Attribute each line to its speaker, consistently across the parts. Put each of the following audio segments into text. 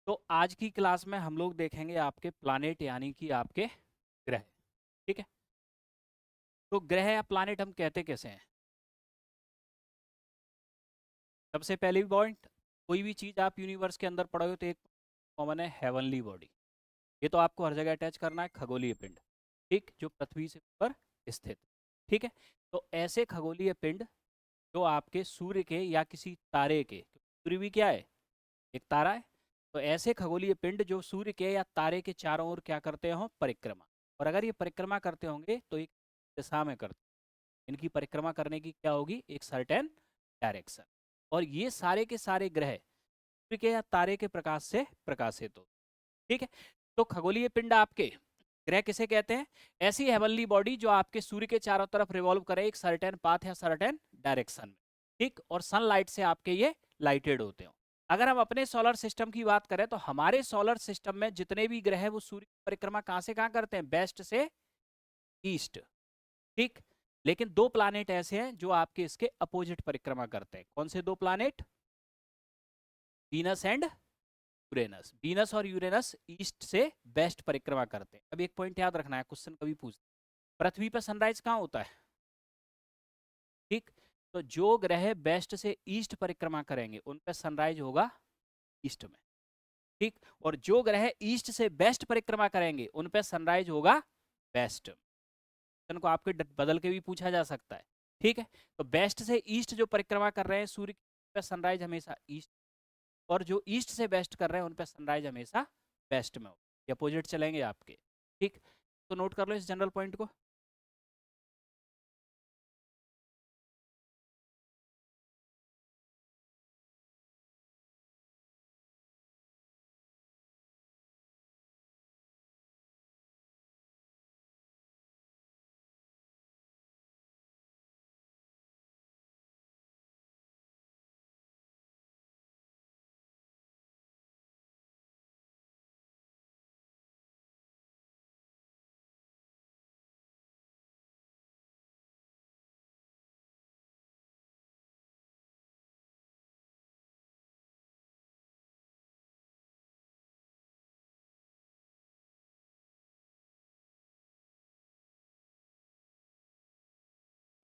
Speaker 1: तो आज की क्लास में हम लोग देखेंगे आपके प्लानेट यानी कि आपके ग्रह। ठीक है। तो ग्रह या प्लानेट हम कहते कैसे हैं? सबसे पहली पॉइंट, कोई भी चीज़ आप यूनिवर्स के अंदर पढ़ोगे तो एक कॉमन है, हेवनली बॉडी। ये तो आपको हर जगह अटैच करना है, खगोलीय पिंड। ठीक, जो पृथ्वी से ऊपर स्थित। ठीक है। तो ऐसे खगोलीय पिंड जो आपके सूर्य के या किसी तारे के, सूर्य भी क्या है, एक तारा है। तो ऐसे खगोलीय पिंड जो सूर्य के या तारे के चारों ओर क्या करते हो, परिक्रमा। और अगर ये परिक्रमा करते होंगे तो एक दिशा में करते, इनकी परिक्रमा करने की क्या होगी, एक सर्टेन डायरेक्शन। और ये सारे के सारे ग्रह सूर्य के या तारे के प्रकाश से प्रकाशित हो। ठीक है। तो खगोलीय पिंड आपके ग्रह किसे कहते हैं? ऐसी हेवनली बॉडी जो आपके सूर्य के चारों तरफ रिवॉल्व करे एक सर्टेन पाथ या सर्टेन डायरेक्शन में। ठीक, और सनलाइट से आपके ये लाइटेड होते हो। अगर हम अपने सोलर सिस्टम की बात करें तो हमारे सोलर सिस्टम में जितने भी ग्रह हैं वो सूर्य की परिक्रमा कहां से कहां करते हैं, वेस्ट से ईस्ट। ठीक। लेकिन दो प्लानेट ऐसे हैं जो आपके इसके अपोजिट परिक्रमा करते हैं। कौन से दो planet? Venus and Uranus. Venus और यूरेनस ईस्ट से वेस्ट परिक्रमा करते हैं। अब एक पॉइंट याद रखना है, क्वेश्चन कभी पूछते, पृथ्वी पर सनराइज कहाँ होता है? ठीक। तो जो ग्रह वेस्ट से ईस्ट परिक्रमा करेंगे उन पर सनराइज होगा ईस्ट में। ठीक। और जो ग्रह ईस्ट से वेस्ट परिक्रमा करेंगे उन पर सनराइज होगा वेस्ट। क्वेश्चन को आपके बदल के भी पूछा जा सकता है। ठीक है। तो वेस्ट से ईस्ट जो परिक्रमा कर रहे हैं सूर्य पे, सनराइज हमेशा ईस्ट। और जो ईस्ट से वेस्ट कर रहे हैं उन पे सनराइज हमेशा वेस्ट में हो, अपोजिट चलेंगे आपके। ठीक। तो नोट कर लो इस जनरल पॉइंट को।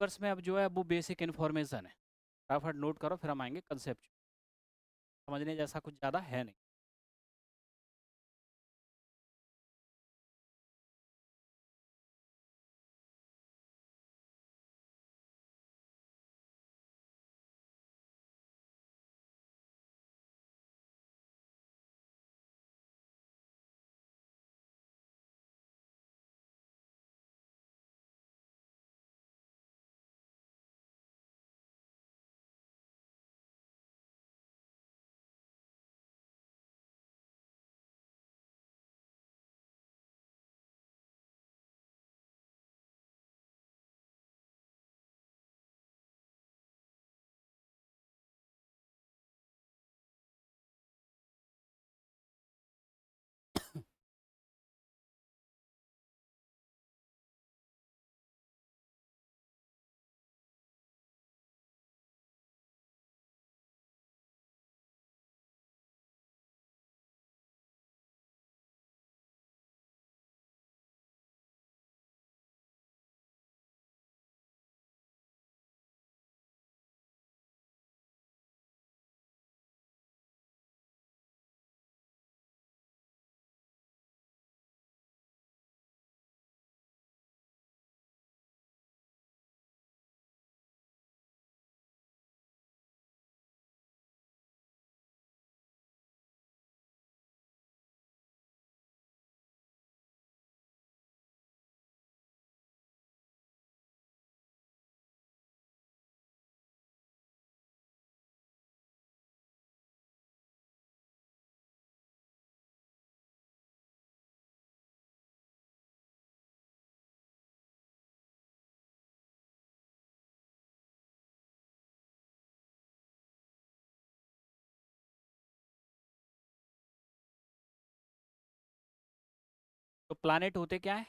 Speaker 1: यूनिवर्स में अब जो है वो बेसिक इन्फॉर्मेशन है, फटाफट नोट करो फिर हम आएंगे कंसेप्ट। समझने जैसा कुछ ज़्यादा है नहीं। तो प्लानेट होते क्या है?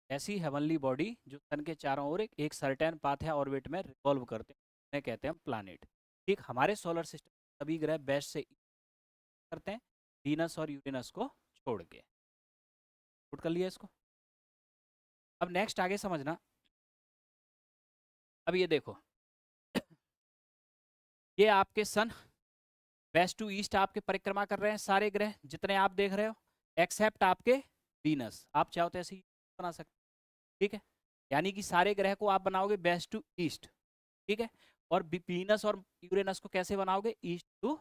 Speaker 1: ऐसी हेवनली बॉडी जो सन के चारों ओर एक सर्टेन पाथ या ऑर्बिट में रिवॉल्व करते हैं, उन्हें कहते हैं प्लानेट। ठीक, हमारे सोलर सिस्टम सभी ग्रह वेस्ट से ईस्ट करते हैं। वीनस और यूरेनस को छोड़ के। नोट कर लिया इसको। अब नेक्स्ट आगे समझना। अब ये देखो, ये आपके सन वेस्ट टू ईस्ट आपके परिक्रमा कर रहे हैं सारे ग्रह जितने आप देख रहे हो, एक्सेप्ट आपके वीनस। आप चाहो तो ऐसे ही बना सकते, ठीक है। यानी कि सारे ग्रह को आप बनाओगे वेस्ट टू ईस्ट, ठीक है। और वीनस और यूरेनस को कैसे बनाओगे, ईस्ट टू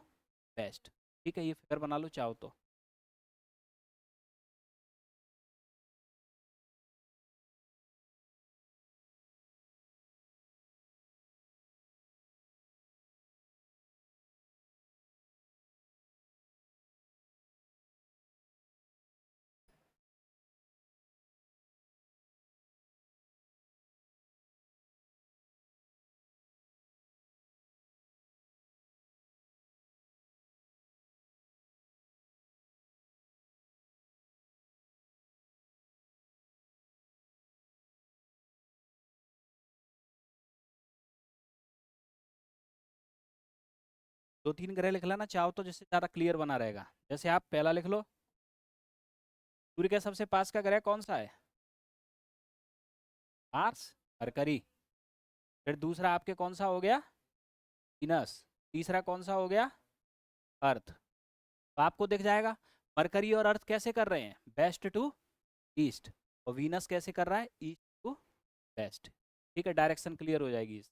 Speaker 1: वेस्ट, ठीक है। ये फिगर बना लो चाहो तो। दो तीन ग्रह लिख लेना चाहो तो, जिससे ज़्यादा क्लियर बना रहेगा। जैसे आप पहला लिख लो, सूर्य के सबसे पास का ग्रह कौन सा है, मार्स, मरकरी। फिर दूसरा आपके कौन सा हो गया, वीनस। तीसरा कौन सा हो गया, अर्थ। तो आपको दिख जाएगा मरकरी और अर्थ कैसे कर रहे हैं, वेस्ट टू ईस्ट, और वीनस कैसे कर रहा है, ईस्ट टू वेस्ट, ठीक है। डायरेक्शन क्लियर हो जाएगी इस।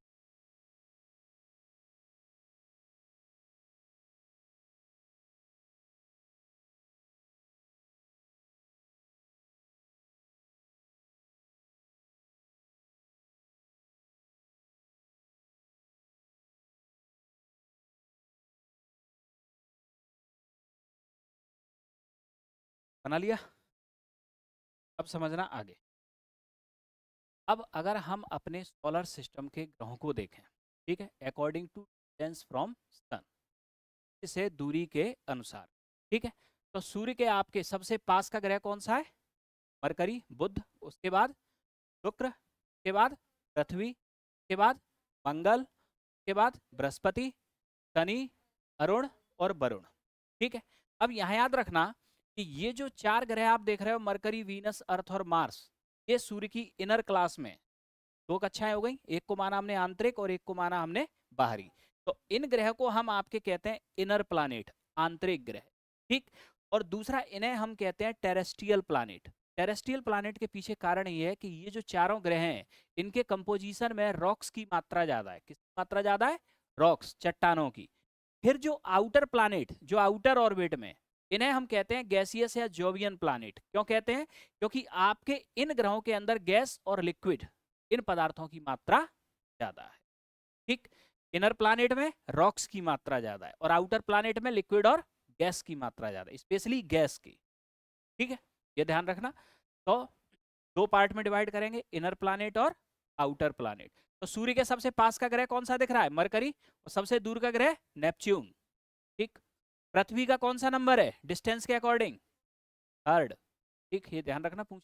Speaker 1: बना लिया। अब समझना आगे। अब अगर हम अपने सोलर सिस्टम के ग्रहों को देखें, ठीक है, according to distance from sun, से दूरी के अनुसार, ठीक है। तो सूर्य के आपके सबसे पास का ग्रह कौन सा है, मरकरी, बुध, उसके बाद शुक्र, के बाद पृथ्वी, के बाद मंगल, के बाद बृहस्पति, शनि, अरुण और वरुण, ठीक है। अब यहाँ याद रखना कि ये जो चार ग्रह आप देख रहे हो, मरकरी, वीनस, अर्थ और मार्स, ये सूर्य की इनर क्लास में दो कक्षाएं हो गई। एक को माना हमने आंतरिक और एक को माना हमने बाहरी। तो इन ग्रह को हम आपके कहते हैं इनर प्लानेट, आंतरिक ग्रह, ठीक। और दूसरा इन्हें हम कहते हैं टेरेस्ट्रियल प्लानेट। टेरेस्ट्रियल प्लानेट के पीछे कारण ये है कि ये जो चारों ग्रह हैं, इनके कंपोजिशन में रॉक्स की मात्रा ज्यादा है। किसकी मात्रा ज्यादा है, रॉक्स, चट्टानों की। फिर जो आउटर प्लानेट, जो आउटर ऑर्बिट में, इन्हें हम कहते हैं गैसियस या जोवियन प्लानेट। क्यों कहते हैं, क्योंकि आपके इन ग्रहों के अंदर गैस और लिक्विड, इन पदार्थों की मात्रा ज्यादा है, ठीक। इनर प्लानेट में रॉक्स की मात्रा ज्यादा है और आउटर प्लानेट में लिक्विड और गैस की मात्रा ज्यादा है, स्पेशली गैस की, ठीक है। ये ध्यान रखना। तो दो पार्ट में डिवाइड करेंगे, इनर प्लानेट और आउटर प्लानेट। तो सूर्य के सबसे पास का ग्रह कौन सा दिख रहा है, मरकरी, और सबसे दूर का ग्रह नेपच्यून, ठीक। पृथ्वी का कौन सा नंबर है डिस्टेंस के अकॉर्डिंग, थर्ड, ठीक। ये ध्यान रखना, पूछ।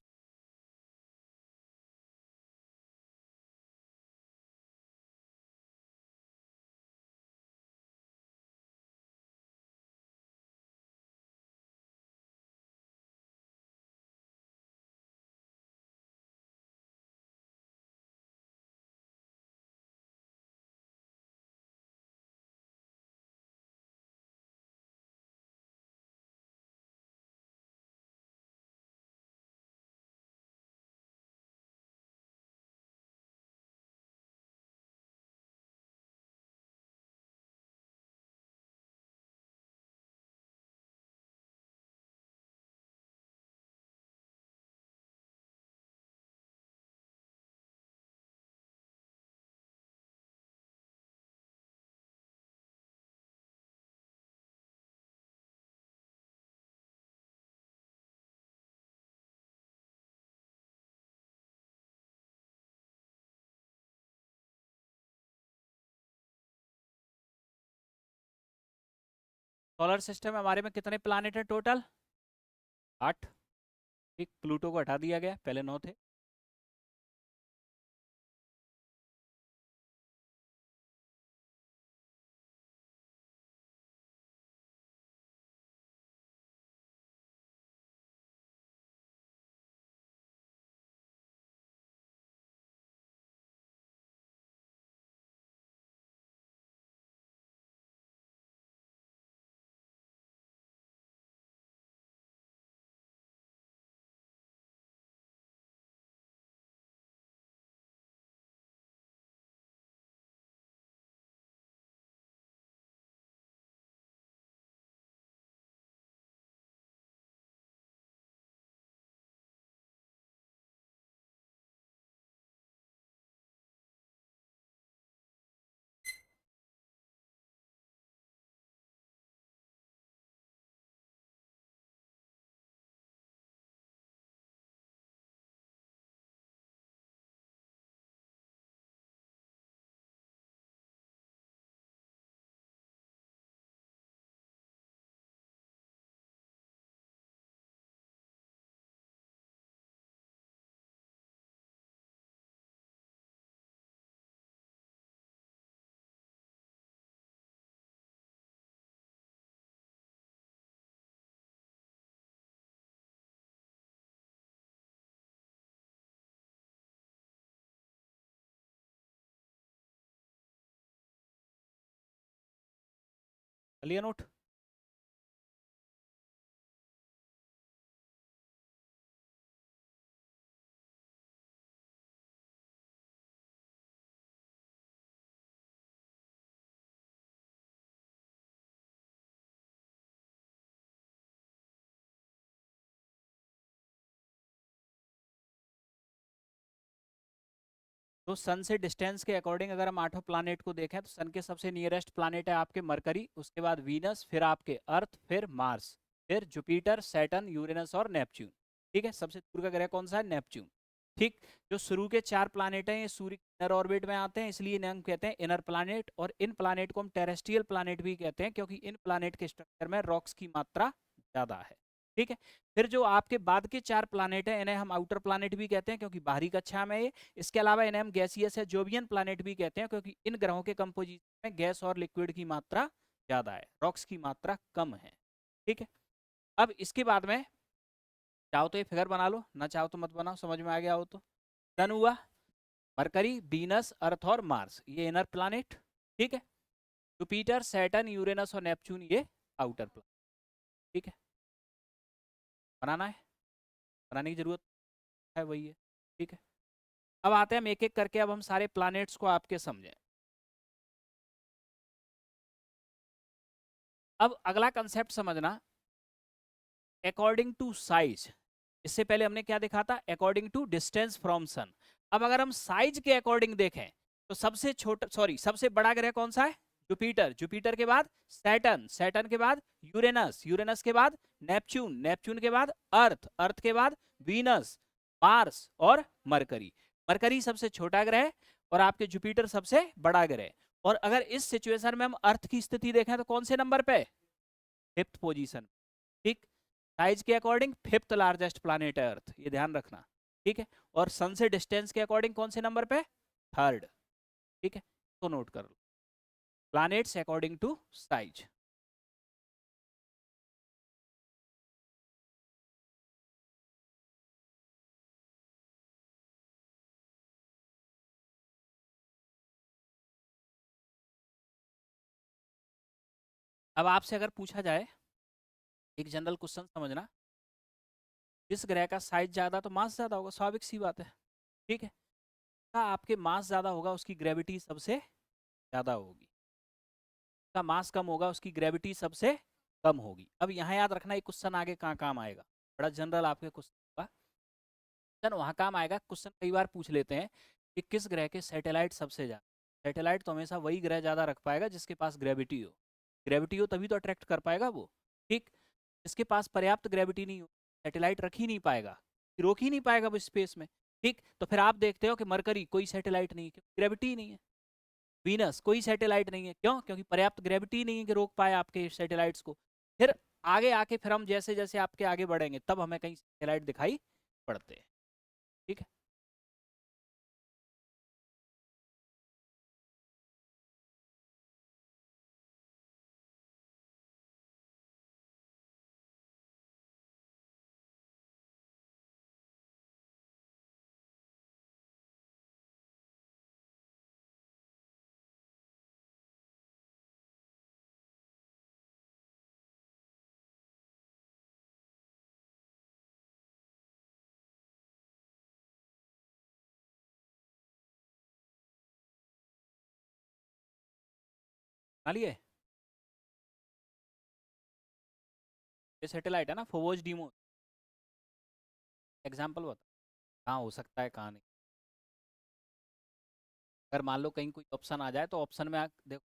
Speaker 1: सोलर सिस्टम में हमारे में कितने प्लानेट है टोटल, 8, ठीक। प्लूटो को हटा दिया गया, पहले 9 थे। लिया नोट? तो सन से डिस्टेंस के अकॉर्डिंग अगर हम आठों प्लानेट को देखें तो सन के सबसे नियरेस्ट प्लानेट है आपके मरकरी, उसके बाद वीनस, फिर आपके अर्थ, फिर मार्स, फिर जुपिटर, सैटर्न, यूरेनस और नेपच्यून। ठीक है, सबसे दूर का ग्रह कौन सा है? नेपच्यून। ठीक, जो शुरू के 4 प्लानेट हैं ये सूर्य के इनर ऑर्बिट में आते हैं, इसलिए इन्हें हम कहते हैं इनर प्लानेट, और इन प्लानेट को हम टेरेस्ट्रियल प्लानेट भी कहते हैं क्योंकि इन प्लानेट के स्ट्रक्चर में रॉक्स की मात्रा ज्यादा है। ठीक है, फिर जो आपके बाद के 4 प्लानेट हैं इन्हें हम आउटर प्लानेट भी कहते हैं क्योंकि बाहरी कक्षा में ये, इसके अलावा इन्हें हम गैसियस या जोवियन प्लानेट भी कहते हैं क्योंकि इन ग्रहों के कंपोजिशन में गैस और लिक्विड की मात्रा ज्यादा है, रॉक्स की मात्रा कम है। ठीक है, अब इसके बाद में चाहो तो ये फिगर बना लो, ना चाहो तो मत बनाओ, समझ में आ गया हो तो। सन हुआ, मरकरी, वीनस, अर्थ और मार्स ये इनर प्लानेट। ठीक है, जुपिटर, सैटर्न, यूरेनस और नेपच्यून ये आउटर प्लानेट। ठीक है, बनाना है, बनाने की जरूरत है, वही है। ठीक है, अब आते हैं हम एक एक करके, अब हम सारे प्लैनेट्स को आपके समझें। अब अगला कंसेप्ट समझना, अकॉर्डिंग टू साइज। इससे पहले हमने क्या देखा था? According to distance from sun. अब अगर हम साइज के अकॉर्डिंग देखें तो सबसे छोटा, सॉरी, सबसे बड़ा ग्रह कौन सा है? जुपिटर, जुपिटर के बाद सैटर्न, सैटर्न के बाद यूरेनस, यूरेनस के बाद नेपच्यून, नेपच्यून के बाद अर्थ, अर्थ के बाद वीनस, मार्स और मरकरी। मरकरी सबसे छोटा ग्रह है और आपके जुपिटर सबसे बड़ा ग्रह। और अगर इस सिचुएशन में हम अर्थ की स्थिति देखें तो कौन से नंबर पे? 5th position. ठीक, साइज के अकॉर्डिंग 5th लार्जेस्ट प्लैनेट है अर्थ, ये ध्यान रखना। ठीक है, और सन से डिस्टेंस के अकॉर्डिंग कौन से नंबर पे? 3rd। ठीक है, तो नोट कर लो प्लैनेट्स अकॉर्डिंग टू साइज। अब आपसे अगर पूछा जाए, एक जनरल क्वेश्चन समझना, जिस ग्रह का साइज ज्यादा तो मास ज्यादा होगा, स्वाभाविक सी बात है। ठीक है, आपके मास ज्यादा होगा उसकी ग्रेविटी सबसे ज्यादा होगी, का मास कम होगा उसकी ग्रेविटी सबसे कम होगी। अब यहाँ याद रखना एक क्वेश्चन आगे कहाँ काम आएगा, बड़ा जनरल आपके क्वेश्चन होगा, क्वेश्चन वहाँ काम आएगा। क्वेश्चन कई बार पूछ लेते हैं कि किस ग्रह के सैटेलाइट सबसे ज्यादा। सैटेलाइट तो हमेशा वही ग्रह ज्यादा रख पाएगा जिसके पास ग्रेविटी हो, ग्रेविटी हो तभी तो अट्रैक्ट कर पाएगा वो। ठीक, जिसके पास पर्याप्त ग्रेविटी नहीं हो सैटेलाइट रख ही नहीं पाएगा, रोक ही नहीं पाएगा वो स्पेस में। ठीक, तो फिर आप देखते हो कि मरकरी कोई सैटेलाइट नहीं है, ग्रेविटी ही नहीं है। वीनस कोई सैटेलाइट नहीं है, क्यों? क्योंकि पर्याप्त ग्रेविटी नहीं है कि रोक पाए आपके सैटेलाइट्स को। फिर आगे आके फिर हम जैसे जैसे आपके आगे बढ़ेंगे तब हमें कहीं सैटेलाइट दिखाई पड़ते हैं। ठीक है, मान लिए ये सैटेलाइट है ना, फोवोज डीमो, एग्जाम्पल बता कहाँ हो सकता है कहाँ नहीं। अगर मान लो कहीं कोई ऑप्शन आ जाए तो ऑप्शन में देखो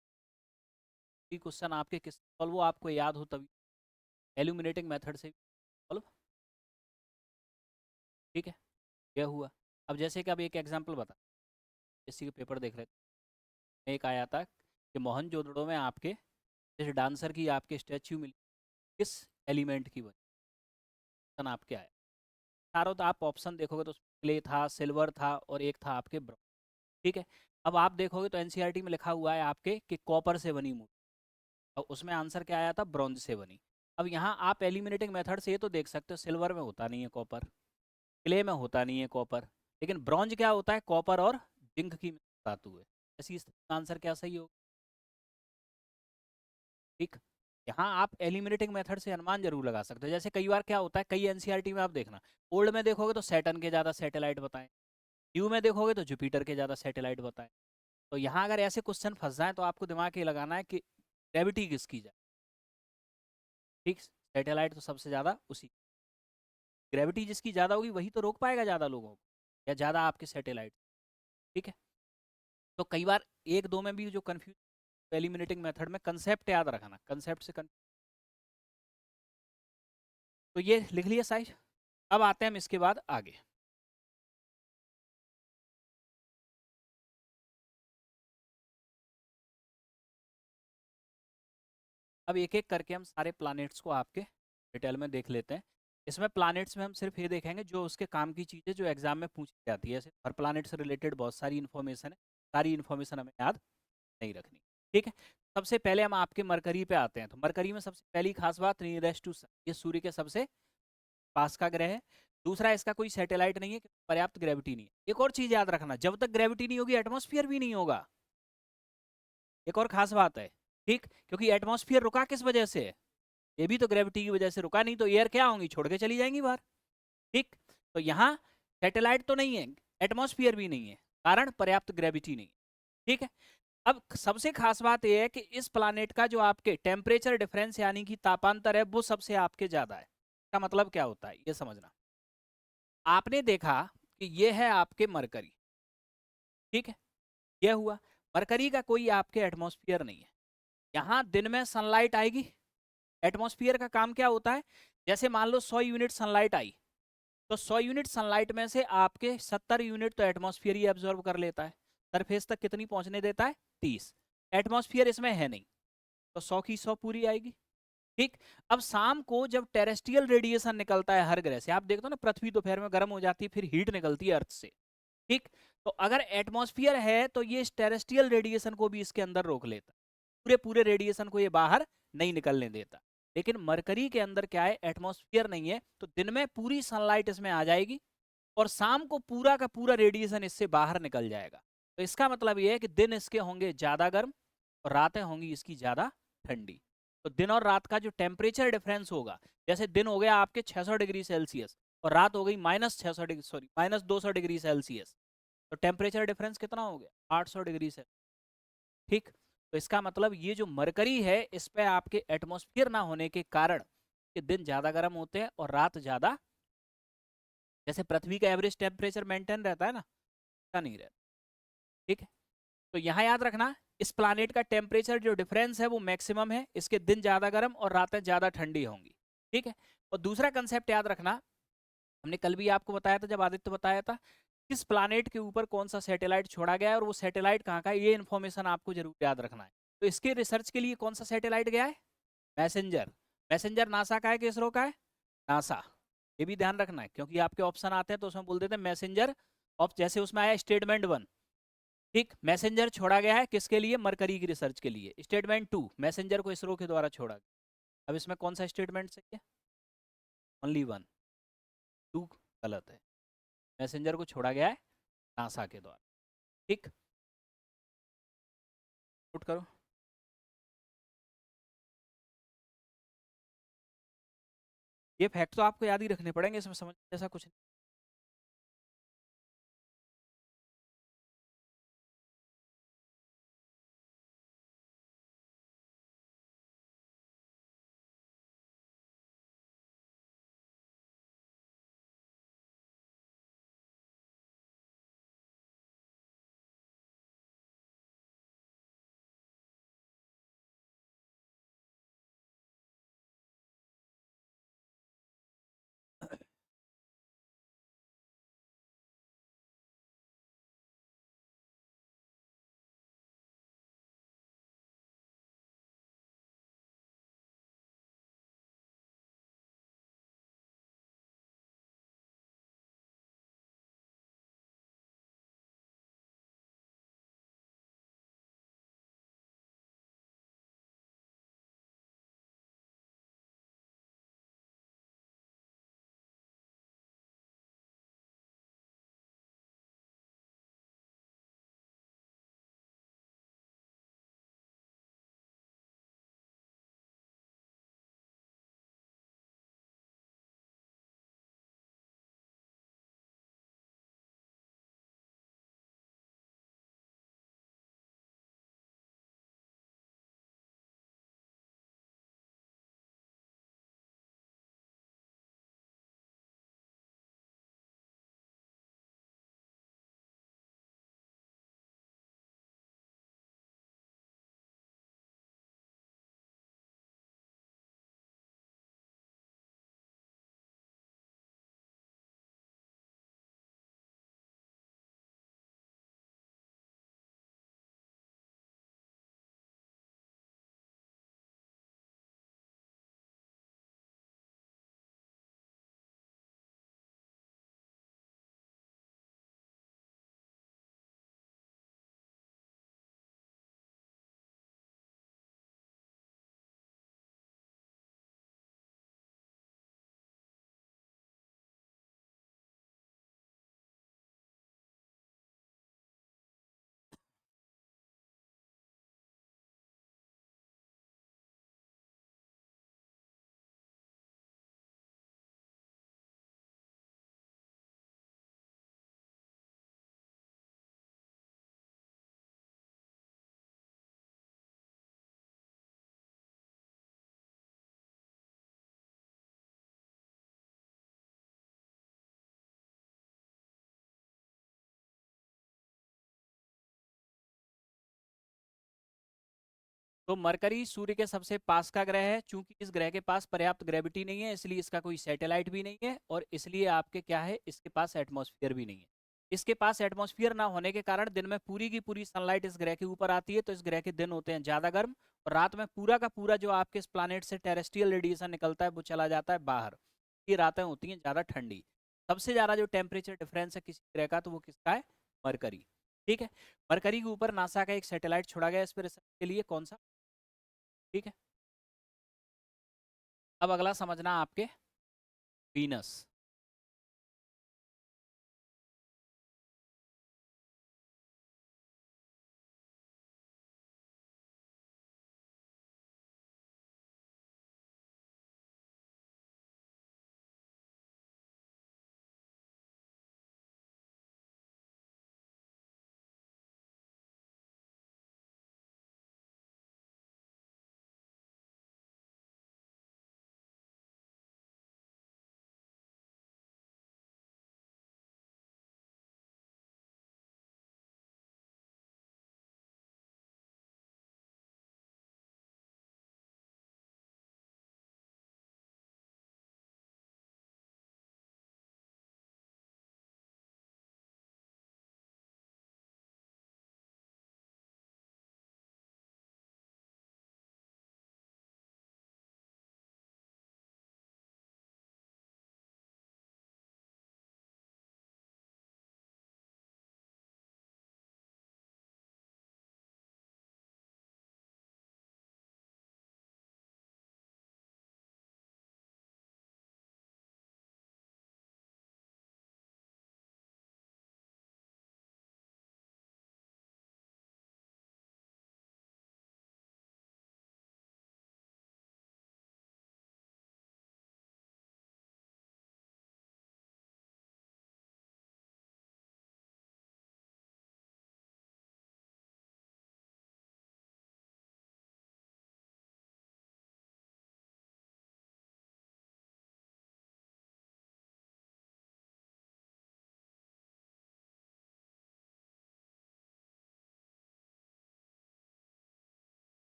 Speaker 1: क्वेश्चन आपके किस सॉल्व हो, आपको याद हो तभी, एल्यूमिनेटिंग मेथड से सॉल्व। ठीक है, यह हुआ। अब जैसे कि अब एक एग्जांपल बता, इसी के पेपर देख लेते हैं। एक आया था कि मोहनजोदड़ो में आपके जिस डांसर की आपके स्टैच्यू मिली किस एलिमेंट की बनी, ऑप्शन आपके आया चारों, तो आप ऑप्शन देखोगे तो क्ले था, सिल्वर था और एक था आपके ब्रॉन्ज। ठीक है, अब आप देखोगे तो एनसीईआरटी में लिखा हुआ है आपके कि कॉपर से बनी मूर्ति, और उसमें आंसर क्या आया था? ब्रॉन्ज से बनी। अब यहाँ आप एलिमिनेटिंग मेथड से ये तो देख सकते हो सिल्वर में होता नहीं है कॉपर, क्ले में होता नहीं है कॉपर, लेकिन ब्रॉन्ज क्या होता है? कॉपर और जिंक की धातु है। ऐसी स्थिति में आंसर क्या सही होगा? ठीक, यहाँ आप एलिमिनेटिंग मेथड से अनुमान जरूर लगा सकते हो। जैसे कई बार क्या होता है, कई एनसीईआरटी में आप देखना, ओल्ड में देखोगे तो सैटर्न के ज़्यादा सैटेलाइट बताएं, न्यू में देखोगे तो जुपिटर के ज़्यादा सैटेलाइट बताएं। तो यहाँ अगर ऐसे क्वेश्चन फंस जाए तो आपको दिमाग ये लगाना है कि ग्रेविटी किसकी जाए। ठीक, सैटेलाइट तो सबसे ज़्यादा उसी, ग्रेविटी जिसकी ज़्यादा होगी वही तो रोक पाएगा ज़्यादा लोगों को, या ज़्यादा आपके सैटेलाइट। ठीक है, तो कई बार एक दो में भी जो कन्फ्यूज, एलिमिनेटिंग मेथड में कंसेप्ट याद रखना, कंसेप्ट से तो ये लिख लिया साइज। अब आते हैं हम इसके बाद आगे। अब एक एक करके हम सारे प्लैनेट्स को आपके डिटेल में देख लेते हैं। इसमें प्लैनेट्स में हम सिर्फ ये देखेंगे जो उसके काम की चीज़ें जो एग्जाम में पूछी जाती है। ऐसे हर प्लैनेट से रिलेटेड बहुत सारी इन्फॉर्मेशन है, सारी इन्फॉर्मेशन हमें याद नहीं रखनी। ठीक है, सबसे पहले हम आपके मरकरी पे आते हैं। तो मरकरी में सबसे पहली खास बात, नियरेस्ट टू सन, ये सूर्य के सबसे पास का ग्रह है। दूसरा, इसका कोई सैटेलाइट नहीं है, पर्याप्त ग्रेविटी नहीं है। एक और चीज याद रखना, जब तक ग्रेविटी नहीं होगी एटमॉस्फेयर भी नहीं होगा। एक और खास बात है, ठीक, क्योंकि एटमॉस्फेयर रुका किस वजह से है, ये भी तो ग्रेविटी की वजह से रुका, नहीं तो एयर क्या होंगी, छोड़ के चली जाएंगी बाहर। ठीक, तो यहाँ सैटेलाइट तो नहीं है, एटमॉस्फेयर भी नहीं है, कारण पर्याप्त ग्रेविटी नहीं है। ठीक है, अब सबसे खास बात यह है कि इस प्लानेट का जो आपके टेम्परेचर डिफरेंस यानी कि तापांतर है वो सबसे आपके ज्यादा है। इसका मतलब क्या होता है ये समझना। आपने देखा कि ये है आपके मरकरी, ठीक है, यह हुआ मरकरी का कोई आपके एटमॉस्फेयर नहीं है। यहाँ दिन में सनलाइट आएगी, एटमॉस्फेयर का काम क्या होता है, जैसे मान लो 100 यूनिट सनलाइट आई, तो 100 यूनिट सनलाइट में से आपके 70 यूनिट तो एटमॉस्फेयर ही एब्जॉर्ब कर लेता है। सरफेस तक कितनी पहुंचने देता है, 30। एटमॉस्फेयर इसमें है नहीं, तो 100 की 100 पूरी आएगी। ठीक, अब शाम को जब टेरेस्ट्रियल रेडिएशन निकलता है हर ग्रह से, आप देखते हो ना पृथ्वी दोपहर में गर्म हो जाती है, फिर हीट निकलती है अर्थ से। ठीक, तो अगर एटमॉस्फेयर है तो ये टेरेस्ट्रियल रेडिएशन को भी इसके अंदर रोक लेता, पूरे पूरे रेडिएशन को ये बाहर नहीं निकलने देता। लेकिन मरकरी के अंदर क्या है, एटमॉस्फेयर नहीं है, तो दिन में पूरी सनलाइट इसमें आ जाएगी और शाम को पूरा का पूरा रेडिएशन इससे बाहर निकल जाएगा। तो इसका मतलब ये है कि दिन इसके होंगे ज्यादा गर्म और रातें होंगी इसकी ज्यादा ठंडी। तो दिन और रात का जो टेम्परेचर डिफरेंस होगा, जैसे दिन हो गया आपके 600 डिग्री सेल्सियस और रात हो गई -600 डिग्री, सॉरी -200 डिग्री सेल्सियस, तो टेम्परेचर डिफरेंस कितना हो गया, 800 डिग्री से। ठीक, तो इसका मतलब ये जो मरकरी है इस पे आपके एटमॉस्फेयर ना होने के कारण कि दिन ज्यादा गर्म होते हैं और रात ज्यादा, जैसे पृथ्वी का एवरेज टेम्परेचर मेंटेन रहता है ना, ऐसा नहीं रहता। ठीक है, तो यहाँ याद रखना इस प्लानेट का टेम्परेचर जो डिफरेंस है वो मैक्सिमम है, इसके दिन ज्यादा गर्म और रातें ज्यादा ठंडी होंगी। ठीक है, और दूसरा कंसेप्ट याद रखना, हमने कल भी आपको बताया था जब आदित्य बताया था, किस प्लानेट के ऊपर कौन सा सैटेलाइट छोड़ा गया है और वो सैटेलाइट कहाँ का है, ये इन्फॉर्मेशन आपको जरूर याद रखना है। तो इसके रिसर्च के लिए कौन सा सैटेलाइट गया है, मैसेंजर। मैसेंजर नासा का है कि इसरो का है, नासा। ये भी ध्यान रखना है क्योंकि आपके ऑप्शन आते हैं तो उसमें बोल देते हैं मैसेंजर ऑफ, जैसे उसमें आया स्टेटमेंट 1। ठीक, मैसेंजर छोड़ा गया है किसके लिए, मरकरी की रिसर्च के लिए। स्टेटमेंट 2, मैसेंजर को इसरो के द्वारा छोड़ा गया। अब इसमें कौन सा स्टेटमेंट सही है, ओनली 1, 2 गलत है। मैसेंजर को छोड़ा गया है नासा के द्वारा। ठीक, नोट करो। ये फैक्ट तो आपको याद ही रखने पड़ेंगे, इसमें समझ जैसा कुछ नहीं। तो मरकरी सूर्य के सबसे पास का ग्रह है। चूंकि इस ग्रह के पास पर्याप्त ग्रेविटी नहीं है, इसलिए इसका कोई सैटेलाइट भी नहीं है, और इसलिए आपके क्या है, इसके पास एटमॉस्फेयर भी नहीं है। इसके पास एटमॉस्फेयर ना होने के कारण दिन में पूरी की पूरी सनलाइट इस ग्रह के ऊपर आती है, तो इस ग्रह के दिन होते हैं ज्यादा गर्म, और रात में पूरा का पूरा जो आपके इस प्लानेट से टेरेस्ट्रियल रेडिएशन निकलता है वो चला जाता है बाहर। ये रातें होती हैं ज्यादा ठंडी। सबसे ज्यादा जो टेम्परेचर डिफरेंस है किसी ग्रह का, तो वो किसका है, मरकरी। ठीक है। मरकरी के ऊपर नासा का एक सैटेलाइट छोड़ा गया इस पर रिसर्च के लिए, कौन सा, ठीक है। अब अगला समझना आपके वीनस।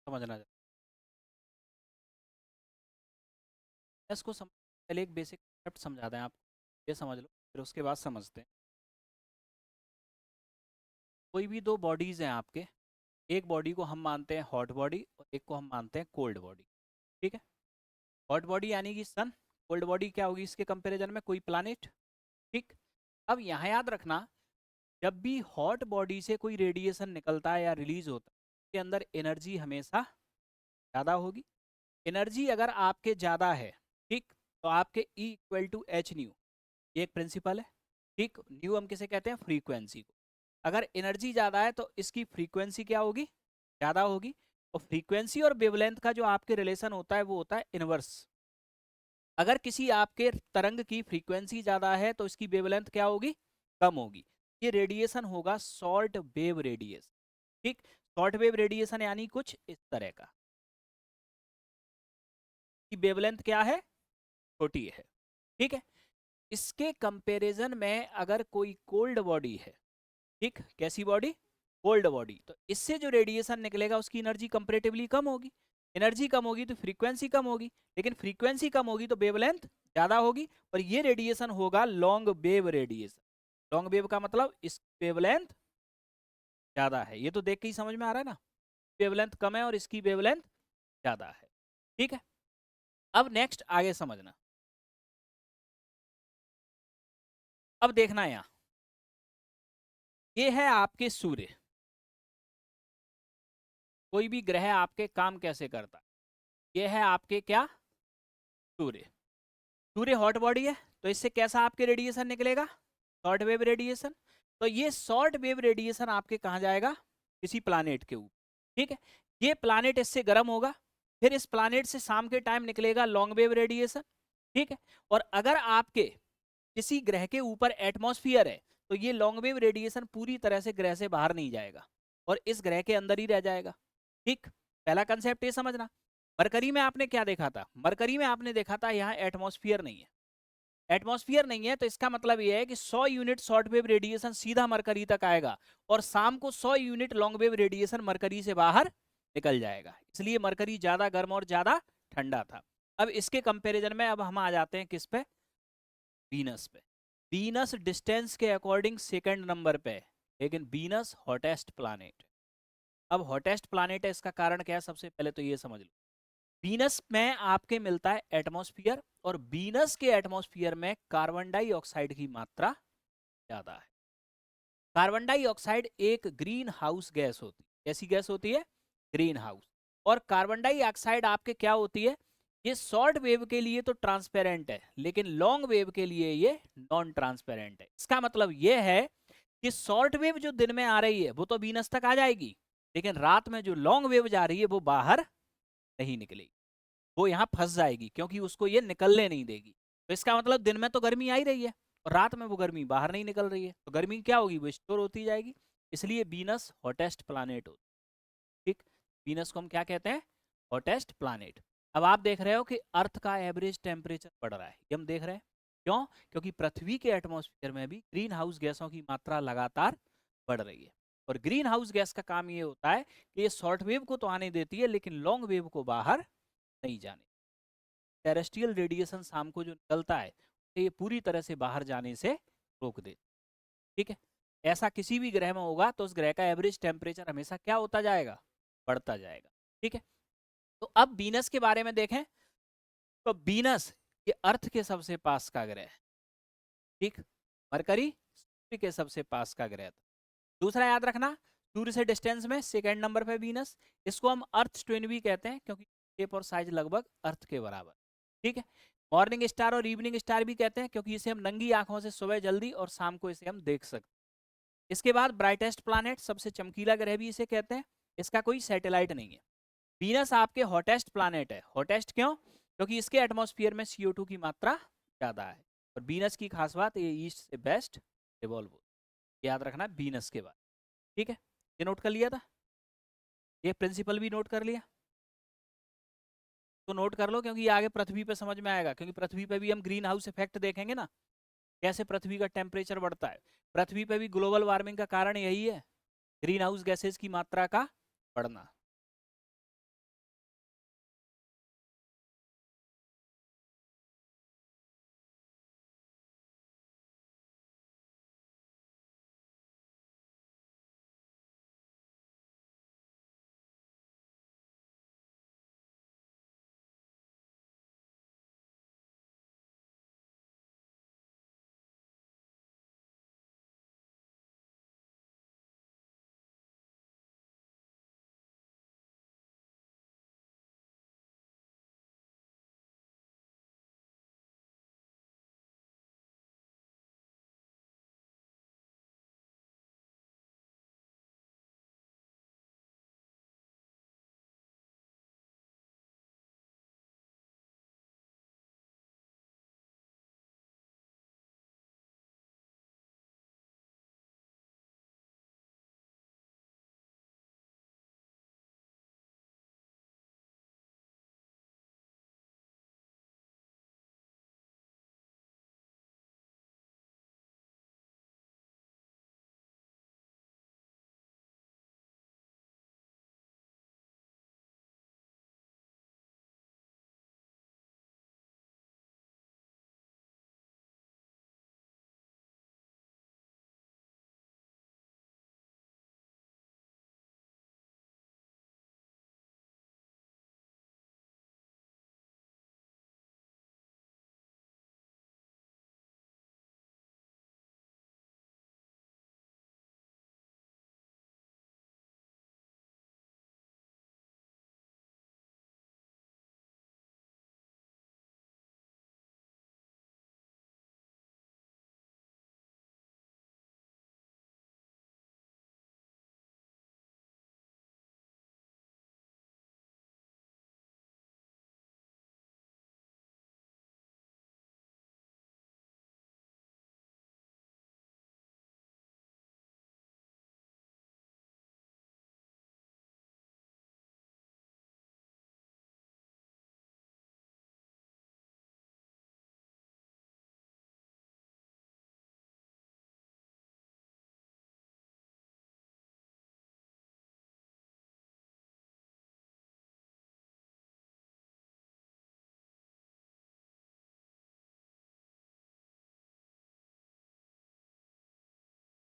Speaker 1: समझना है इसको पहले एक बेसिक कॉन्सेप्ट समझा दें आप, ये समझ लो, फिर उसके बाद समझते हैं। कोई भी दो बॉडीज हैं आपके, एक बॉडी को हम मानते हैं हॉट बॉडी और एक को हम मानते हैं कोल्ड बॉडी। ठीक है। हॉट बॉडी यानी कि सन, कोल्ड बॉडी क्या होगी इसके कंपैरिजन में, कोई प्लानिट। ठीक। अब यहाँ याद रखना, जब भी हॉट बॉडी से कोई रेडिएशन निकलता है या रिलीज होता है, उसके अंदर एनर्जी हमेशा ज़्यादा होगी। एनर्जी अगर आपके ज़्यादा है, ठीक, तो आपके E equal to H nu, ये एक प्रिंसिपल है। ठीक। न्यू हम किसे कहते हैं, फ्रीक्वेंसी को। अगर एनर्जी ज़्यादा है तो इसकी फ्रीक्वेंसी क्या होगी, ज़्यादा होगी। और फ्रीक्वेंसी और वेवलेंथ का जो आपके रिलेशन होता है वो होता है इनवर्स। अगर किसी आपके तरंग की फ्रीक्वेंसी ज्यादा है तो इसकी वेवलेंथ क्या होगी, कम होगी। ये रेडिएशन होगा शॉर्ट वेव रेडिएशन। ठीक, शॉर्ट वेव रेडिएशन यानी कुछ इस तरह का, कि वेवलेंथ क्या है, छोटी है। ठीक है, इसके कंपैरिजन में अगर कोई कोल्ड बॉडी है, ठीक, कैसी बॉडी, कोल्ड बॉडी, तो इससे जो रेडिएशन निकलेगा उसकी एनर्जी कंपैरेटिवली कम होगी। एनर्जी कम होगी तो फ्रीक्वेंसी कम होगी, लेकिन फ्रीक्वेंसी कम होगी तो वेवलेंथ ज्यादा होगी, और ये रेडिएशन होगा long wave radiation. Long wave का मतलब इस वेवलेंथ ज्यादा है, ये तो देख के ही समझ में आ रहा है ना, वेवलेंथ कम है और इसकी वेवलेंथ ज्यादा है। ठीक है, अब नेक्स्ट आगे समझना। अब देखना यहाँ, ये है आपके सूर्य। कोई भी ग्रह आपके काम कैसे करता है, ये है आपके क्या, सूर्य। सूर्य हॉट बॉडी है, तो इससे कैसा आपके रेडिएशन निकलेगा, शॉर्ट वेव रेडिएशन। तो ये शॉर्ट वेव रेडिएशन आपके कहाँ जाएगा, किसी प्लानेट के ऊपर। ठीक है, ये प्लानेट इससे गर्म होगा, फिर इस प्लानेट से शाम के टाइम निकलेगा लॉन्ग वेव रेडिएशन। ठीक है, और अगर आपके किसी ग्रह के ऊपर एटमॉस्फेयर है तो ये लॉन्ग वेव रेडिएशन पूरी तरह से ग्रह से बाहर नहीं जाएगा और इस ग्रह के अंदर ही रह जाएगा। ठीक, पहला कंसेप्ट ये समझना। मरकरी में आपने क्या देखा था, मरकरी में आपने देखा था यहाँ एटमॉस्फेयर नहीं है। एटमॉस्फेयर नहीं है तो इसका मतलब यह है कि 100 यूनिट शॉर्ट वेव रेडिएशन सीधा मरकरी तक आएगा और शाम को 100 unit long wave radiation mercury से बाहर निकल जाएगा, इसलिए मरकरी ज्यादा गर्म और ज्यादा ठंडा था। अब इसके कंपैरिजन में अब हम आ जाते हैं किस पे, वीनस पे। वीनस डिस्टेंस के अकॉर्डिंग सेकंड नंबर पे है, लेकिन वीनस हॉटेस्ट प्लानेट। अब हॉटेस्ट प्लानेट है, इसका कारण क्या है, सबसे पहले तो ये समझ लो। वीनस में आपके मिलता है एटमॉस्फेयर, और वीनस के एटमॉस्फेयर में कार्बन डाइऑक्साइड की मात्रा ज्यादा है। कार्बन डाइऑक्साइड एक ग्रीन हाउस गैस होती है, कैसी गैस होती है, ग्रीन हाउस। और कार्बन डाइऑक्साइड आपके क्या होती है, ये शॉर्ट वेव के लिए तो ट्रांसपेरेंट है, लेकिन लॉन्ग वेव के लिए ये नॉन ट्रांसपेरेंट है। इसका मतलब ये है कि शॉर्ट वेव जो दिन में आ रही है वो तो वीनस तक आ जाएगी, लेकिन रात में जो लॉन्ग वेव जा रही है वो बाहर नहीं निकलेगी, वो यहाँ फंस जाएगी, क्योंकि उसको ये निकलने नहीं देगी। तो इसका मतलब दिन में तो गर्मी आ ही रही है और रात में वो गर्मी बाहर नहीं निकल रही है, तो गर्मी क्या होगी, वो स्टोर होती जाएगी। इसलिए वीनस हॉटेस्ट प्लानेट होती है। ठीक, वीनस को हम क्या कहते हैं, हॉटेस्ट प्लानेट। अब आप देख रहे हो कि अर्थ का एवरेज टेम्परेचर बढ़ रहा है, ये हम देख रहे हैं। क्यों, क्योंकि पृथ्वी के एटमॉस्फेयर में भी ग्रीन हाउस गैसों की मात्रा लगातार बढ़ रही है। और ग्रीन हाउस गैस का काम ये होता है कि ये शॉर्ट वेव को तो आने देती है, लेकिन लॉन्ग वेव को बाहर नहीं जाने। टेरेस्ट्रियल रेडिएशन शाम को जो निकलता है तो ये पूरी तरह से बाहर जाने से रोक दे। ठीक है, ऐसा किसी भी ग्रह में होगा तो उस ग्रह का एवरेज टेम्परेचर हमेशा क्या होता जाएगा, बढ़ता जाएगा। ठीक है, तो अब वीनस के बारे में देखें, तो वीनस ये अर्थ के सबसे पास का ग्रह है। ठीक, मरकरी सूर्य के सबसे पास का ग्रह था। दूसरा याद रखना, सूर्य से डिस्टेंस में सेकंड नंबर पे वीनस। इसको हम अर्थ ट्विन भी कहते हैं क्योंकि शेप और साइज लगभग अर्थ के बराबर। ठीक है, मॉर्निंग स्टार और इवनिंग स्टार भी कहते हैं क्योंकि इसे हम नंगी आंखों से सुबह जल्दी और शाम को इसे हम देख सकते हैं। इसके बाद ब्राइटेस्ट प्लैनेट, सबसे चमकीला ग्रह भी इसे कहते हैं, इसका कोई सैटेलाइट नहीं है। वीनस आपके हॉटेस्ट प्लैनेट है। हॉटेस्ट क्यों, क्योंकि इसके एटमॉस्फेयर में CO2 की मात्रा ज्यादा है। और वीनस की खास बात ये ईस्ट से वेस्ट रिवॉल्व होती है, याद रखना वीनस के बाद। ठीक है, ये नोट कर लिया था, ये प्रिंसिपल भी नोट कर लिया, तो नोट कर लो क्योंकि ये आगे पृथ्वी पे समझ में आएगा, क्योंकि पृथ्वी पे भी हम ग्रीन हाउस इफेक्ट देखेंगे ना, कैसे पृथ्वी का टेम्परेचर बढ़ता है। पृथ्वी पे भी ग्लोबल वार्मिंग का कारण यही है, ग्रीन हाउस गैसेज की मात्रा का बढ़ना।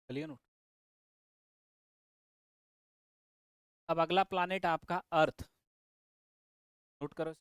Speaker 1: चलिए नोट। अब अगला प्लानेट आपका अर्थ, नोट करो।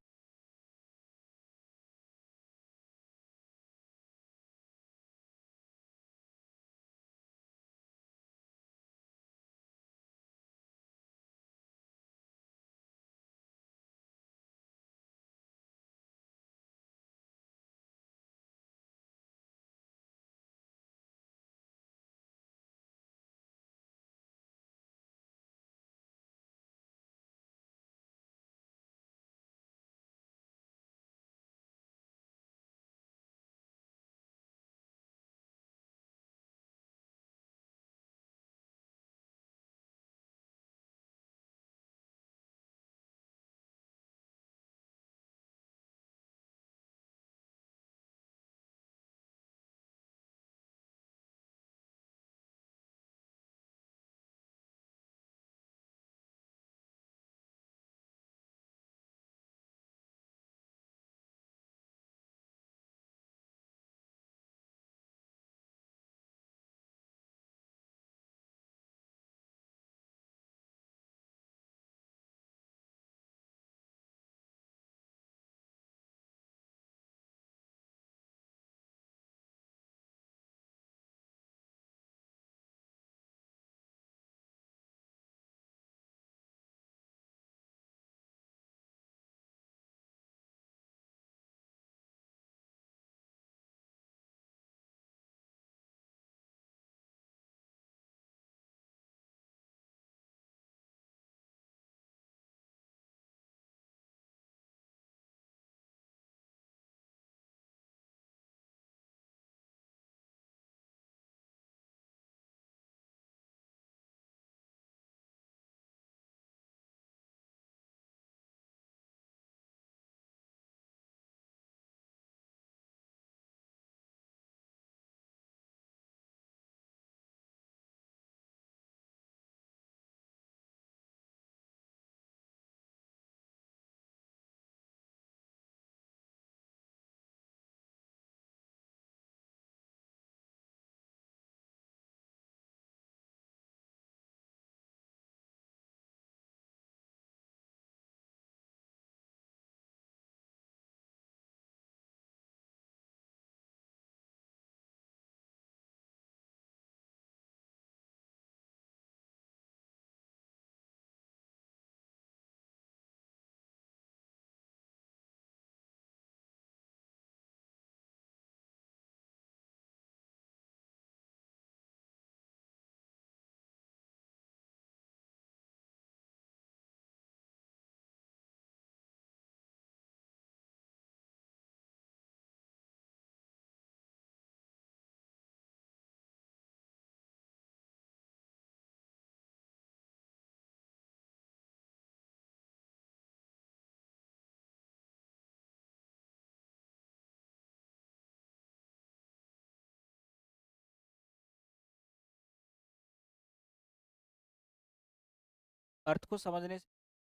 Speaker 1: अर्थ को समझने से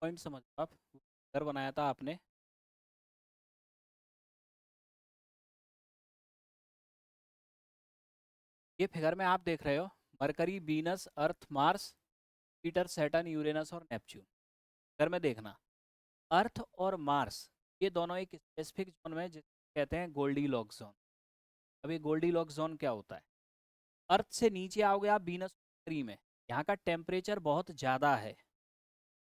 Speaker 1: पॉइंट समझ आप, घर बनाया था आपने, ये फिगर में आप देख रहे हो मरकरी, वीनस, अर्थ, मार्स, जुपिटर, सैटर्न, यूरेनस और नेपच्यून। फिगर में देखना, अर्थ और मार्स ये दोनों एक स्पेसिफिक जोन में जिसे कहते हैं गोल्डीलॉक्स जोन। अब ये गोल्डीलॉक्स जोन क्या होता है? अर्थ से नीचे आओगे आप वीनस थ्री में, यहाँ का टेम्परेचर बहुत ज़्यादा है।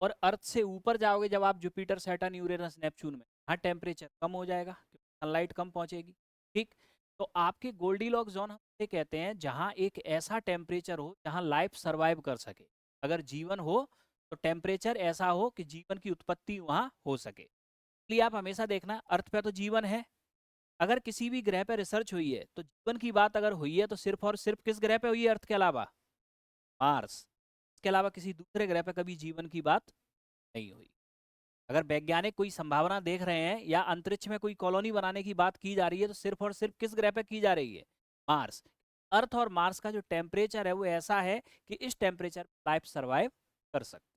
Speaker 1: और अर्थ से ऊपर जाओगे जब आप जुपिटर, सैटर्न, यूरेनस, नेपच्यून में, यहाँ टेम्परेचर कम हो जाएगा, सनलाइट कम पहुंचेगी। ठीक, तो आपके गोल्डीलॉक्स जोन हम इसे कहते हैं जहाँ एक ऐसा टेम्परेचर हो जहाँ लाइफ सर्वाइव कर सके। अगर जीवन हो तो टेम्परेचर ऐसा हो कि जीवन की उत्पत्ति वहाँ हो सके। इसलिए आप हमेशा देखना, अर्थ पे तो जीवन है, अगर किसी भी ग्रह पे रिसर्च हुई है तो जीवन की बात अगर हुई है तो सिर्फ और सिर्फ किस ग्रह पे हुई है? अर्थ के अलावा मार्स। इसके अलावा किसी दूसरे ग्रह पे कभी जीवन की बात नहीं हुई। अगर वैज्ञानिक कोई संभावना देख रहे हैं या अंतरिक्ष में कोई कॉलोनी बनाने की बात की जा रही है तो सिर्फ और सिर्फ किस ग्रह पे की जा रही है? मार्स। अर्थ और मार्स का जो टेम्परेचर है वो ऐसा है कि इस टेम्परेचर लाइफ सर्वाइव कर सकती।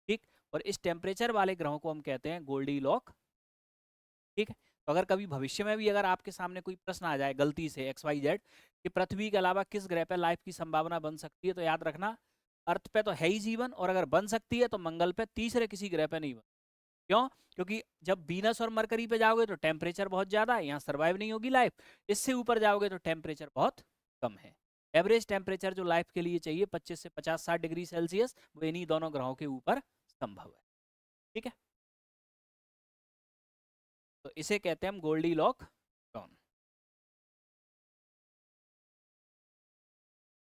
Speaker 1: ठीक, और इस टेम्परेचर वाले ग्रहों को हम कहते हैं गोल्डी लॉक। ठीक है, तो अगर कभी भविष्य में भी अगर आपके सामने कोई प्रश्न आ जाए गलती से XYZ कि पृथ्वी के अलावा किस ग्रह पे लाइफ की संभावना बन सकती है, तो याद रखना अर्थ पे तो है ही जीवन, और अगर बन सकती है तो मंगल पे, तीसरे किसी ग्रह पे नहीं बन। क्यों? क्योंकि जब वीनस और मरकरी पे जाओगे तो टेम्परेचर बहुत ज्यादा है, यहाँ सर्वाइव नहीं होगी लाइफ। इससे ऊपर जाओगे तो टेम्परेचर बहुत कम है। एवरेज टेम्परेचर जो लाइफ के लिए चाहिए 25 से 50-60 डिग्री सेल्सियस, वो इन्हीं दोनों ग्रहों के ऊपर संभव है। ठीक है, तो इसे कहते हैं हम गोल्डी लॉक जोन।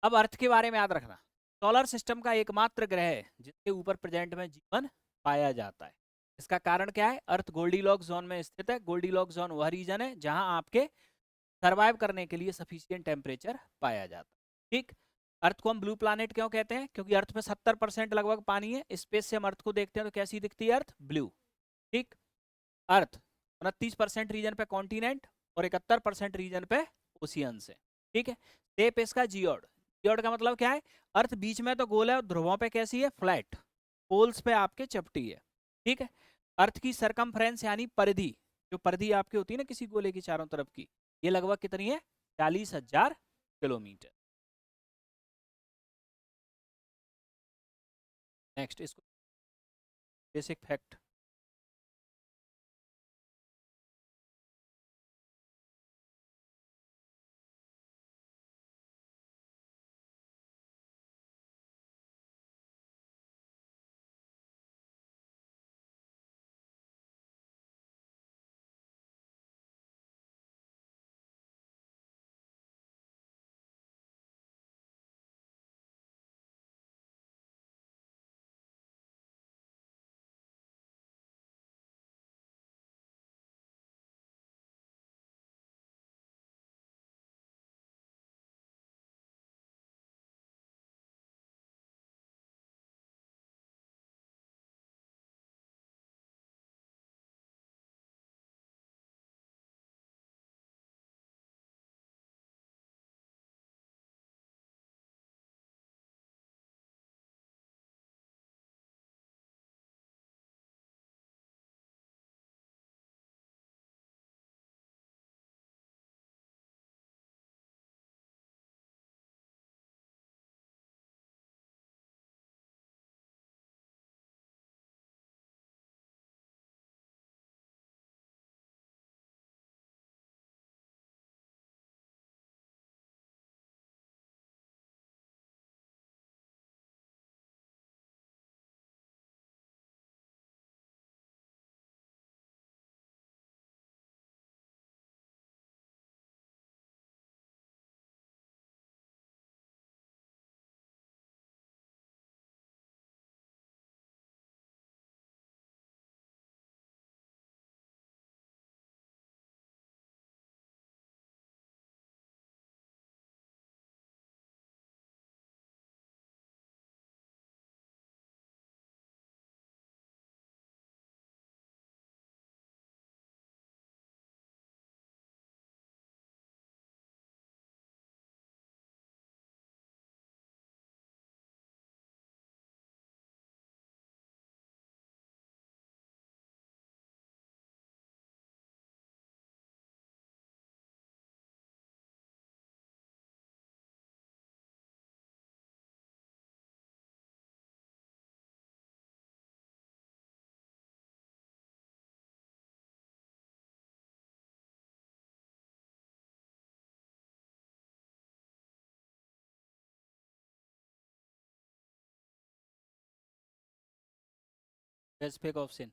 Speaker 1: अब अर्थ के बारे में याद रखना, सोलर सिस्टम का एकमात्र ग्रह है जिसके ऊपर प्रेजेंट में जीवन पाया जाता है। इसका कारण क्या है? अर्थ गोल्डीलॉक्स जोन में स्थित है। गोल्डीलॉक्स जोन वह रीजन है जहां आपके सर्वाइव करने के लिए सफिशियंट टेम्परेचर पाया जाता है। ठीक, अर्थ को हम ब्लू प्लैनेट क्यों कहते हैं? क्योंकि अर्थ में 70% लगभग पानी है। स्पेस से हम अर्थ को देखते हैं तो कैसी दिखती है अर्थ? ब्लू। ठीक, अर्थ 29% रीजन पे कॉन्टिनेंट और 71% रीजन पे ओशियंस है। ठीक है, शेप इसका जियोड। जियोड का मतलब क्या है? अर्थ बीच में तो गोल है और ध्रुवों पे कैसी है? फ्लैट। पोल्स पे आपके चपटी है। ठीक है, अर्थ की सरकमफ्रेंस यानी परिधि, जो परिधि आपकी होती है ना किसी गोले की चारों तरफ की, ये लगभग कितनी है? 40,000 किलोमीटर। नेक्स्ट, इसको बेसिक फैक्ट। Pacific option.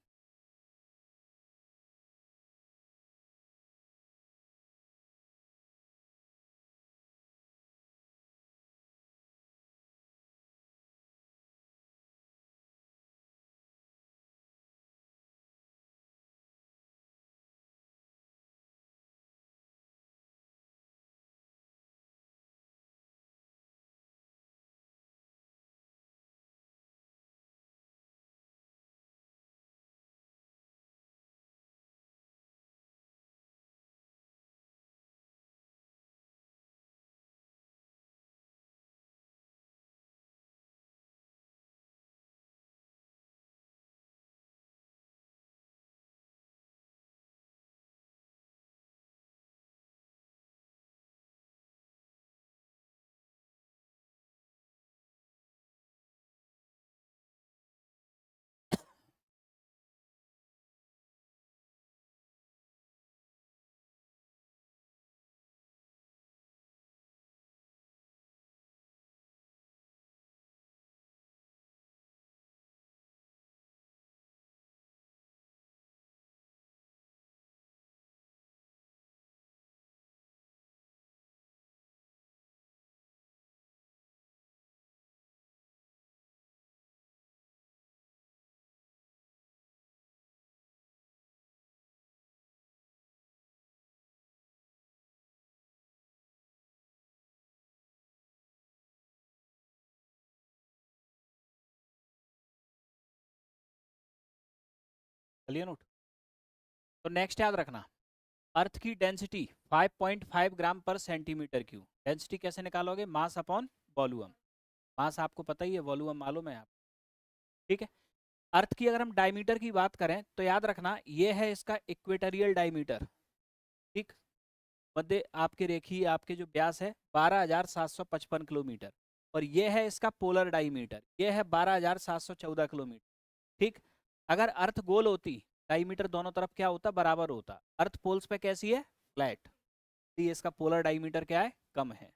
Speaker 1: चलिए नोट। तो नेक्स्ट याद रखना, अर्थ की डेंसिटी 5.5 ग्राम पर सेंटीमीटर क्यूब। डेंसिटी कैसे निकालोगे? Mass upon volume. मास आपको पता ही है, वॉल्यूम मालूम है आप, ठीक है। अर्थ की अगर हम डायमीटर की बात करें तो याद रखना ये है इसका इक्वेटोरियल डायमीटर, ठीक। मध्य आपके रेखीय आपके जो व्यास है 12,755 किलोमीटर, और ये है इसका पोलर डायमीटर, ये है 12,714 किलोमीटर, ठीक। अगर अर्थ गोल होती, डायमीटर दोनों तरफ क्या होता? बराबर होता। अर्थ पोल्स पे कैसी है? फ्लैट। ये इसका पोलर डायमीटर क्या है? कम है,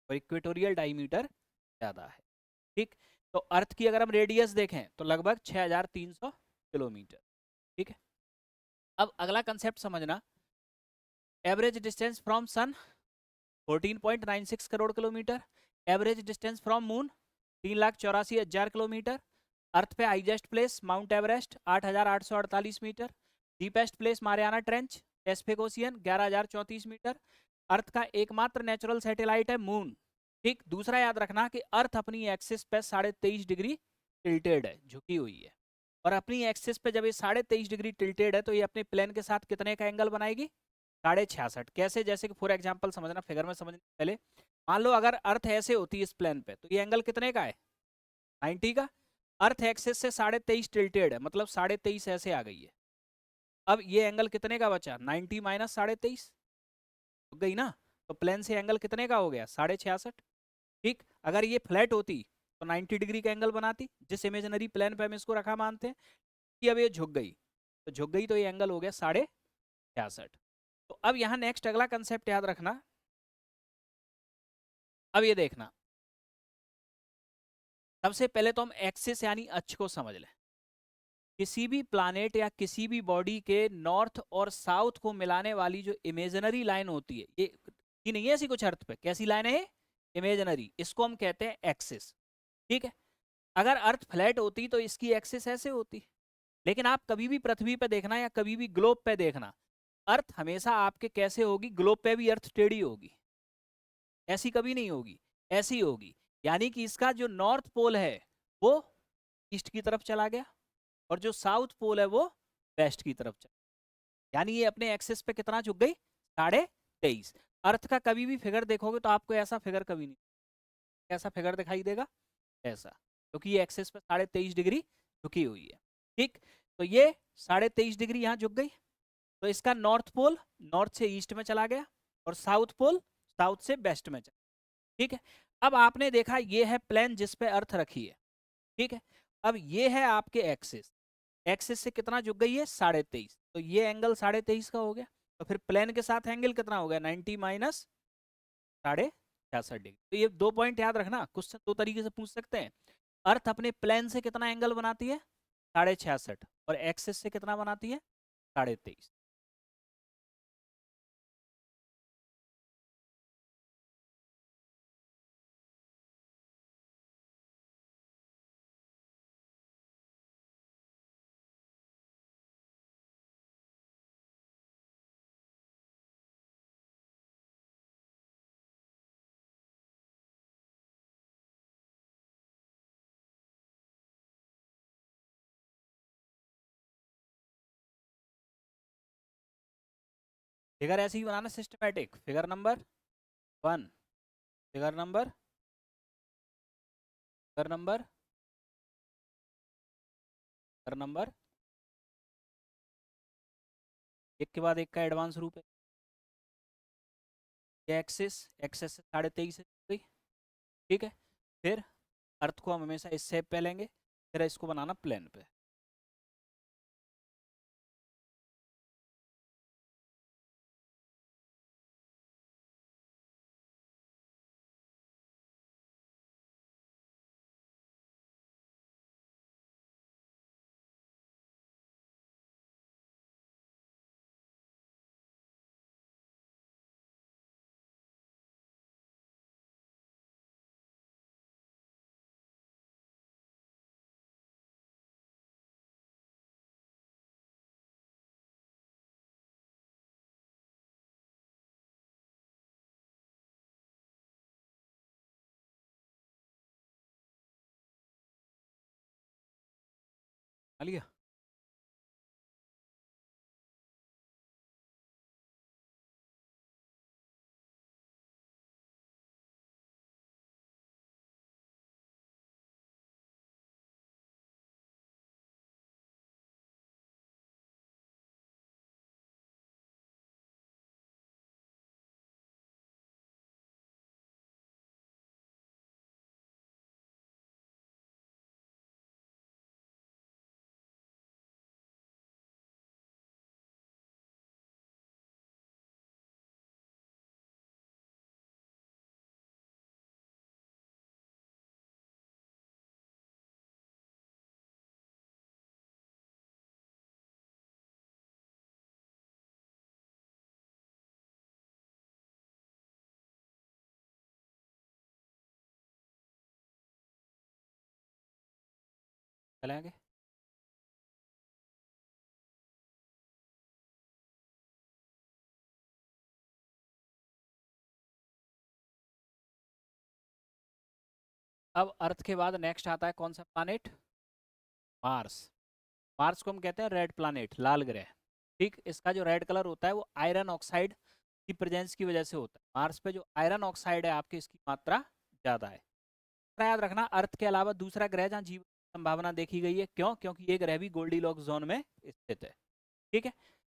Speaker 1: और इक्वेटोरियल डायमीटर ज्यादा है, ठीक। तो अर्थ की अगर हम रेडियस देखें तो लगभग 6,300 किलोमीटर, ठीक है। अब अगला कंसेप्ट समझना, average distance from sun 14.96 crore kilometre, average distance from moon 3,84,000 kilometre, earth पे highest place mount Everest 8,848 metre, deepest place Mariana trench Pacific ocean 11,034 metre, earth का एकमात्र नेचुरल सैटेलाइट है मून, ठीक। दूसरा याद रखना कि अर्थ अपनी एक्सिस पे 23.5 डिग्री टिल्टेड है, झुकी हुई है, और अपनी एक्सिस पे जब ये 23.5 डिग्री टिल्टेड है तो ये अपने प्लेन के साथ कितने का एंगल बनाएगी? 66.5। कैसे? जैसे कि फॉर एग्जांपल समझना, फिगर में समझने से पहले मान लो अगर अर्थ ऐसे होती है इस प्लेन पे, तो ये एंगल कितने का है? 90 का। अर्थ एक्सिस से 23.5 टिल्टेड है, मतलब 23.5 ऐसे आ गई है। अब ये एंगल कितने का बचा? 90 माइनस 23.5 हो गई ना। तो प्लेन से एंगल कितने का हो गया? 66.5, ठीक। अगर ये फ्लैट होती तो 90 डिग्री का एंगल बनाती, जिस इमेजिनरी प्लेन पे हम इसको रखा मानते हैं कि अब ये झुक गई, तो झुक गई तो ये एंगल हो गया 66.5। तो अब यहाँ नेक्स्ट अगला कंसेप्ट याद रखना, अब ये देखना, सबसे पहले तो हम एक्सिस यानी अक्ष को समझ लें। किसी भी प्लानेट या किसी भी बॉडी के नॉर्थ और साउथ को मिलाने वाली जो इमेजिनरी लाइन होती है, ये नहीं है ऐसी कुछ अर्थ पे, कैसी लाइन है? इमेजिनरी, इसको हम कहते हैं एक्सिस, ठीक है। अगर अर्थ फ्लैट होती तो इसकी एक्सिस ऐसे होती, लेकिन आप कभी भी पृथ्वी पे देखना या कभी भी ग्लोब पे देखना, अर्थ हमेशा आपके कैसे होगी? ग्लोब पे भी अर्थ टेढ़ी होगी, ऐसी कभी नहीं होगी, ऐसी होगी। यानी कि इसका जो नॉर्थ पोल है वो ईस्ट की तरफ चला गया, और जो साउथ पोल है वो वेस्ट की तरफ चला, यानी ये अपने एक्सिस पे कितना झुक गई? 23.5। अर्थ का कभी भी फिगर देखोगे तो आपको ऐसा फिगर कभी नहीं, ऐसा फिगर दिखाई देगा ऐसा, क्योंकि ये एक्सिस पे 23.5 डिग्री झुकी हुई है, ठीक। तो ये 23.5 डिग्री यहाँ झुक गई, तो इसका नॉर्थ पोल नॉर्थ से ईस्ट में चला गया, और साउथ पोल साउथ से वेस्ट में चला, ठीक है। अब आपने देखा ये है प्लेन जिस पे अर्थ रखी है, ठीक है। अब ये है आपके एक्सिस, एक्सिस से कितना झुक गई है? 23.5, तो ये एंगल 23.5 का हो गया। तो फिर प्लेन के साथ एंगल कितना हो गया? 90 माइनस 66.5 डिग्री। तो ये दो पॉइंट याद रखना, क्वेश्चन दो तरीके से पूछ सकते हैं। अर्थ अपने प्लेन से कितना एंगल बनाती है? 66.5, और एक्सिस से कितना बनाती है? 23.5। फिगर ऐसे ही बनाना systematic. Figure number 1, figure number, figure number, figure number, एक के बाद एक का एडवांस रूप है। ये एक्सिस, एक्सिस से 23.5 गई, ठीक है। फिर अर्थ को हम हमेशा इस शेप पे लेंगे, फिर इसको बनाना प्लेन पे। लिया। चलें आगे। अब अर्थ के बाद नेक्स्ट आता है कौन सा प्लानेट? मार्स। मार्स को हम कहते हैं रेड प्लानेट, लाल ग्रह। ठीक, इसका जो रेड कलर होता है वो आयरन ऑक्साइड की प्रेजेंस की वजह से होता है। मार्स पे जो आयरन ऑक्साइड है आपके, इसकी मात्रा ज़्यादा है। याद रखना, अर्थ के अलावा दूसरा ग्रह जहाँ जीवन की संभावना देखी गई है। क्यों? क्योंकि ये ग्रह भी गोल्डीलॉक्स जोन में स्थित है। ठीक है।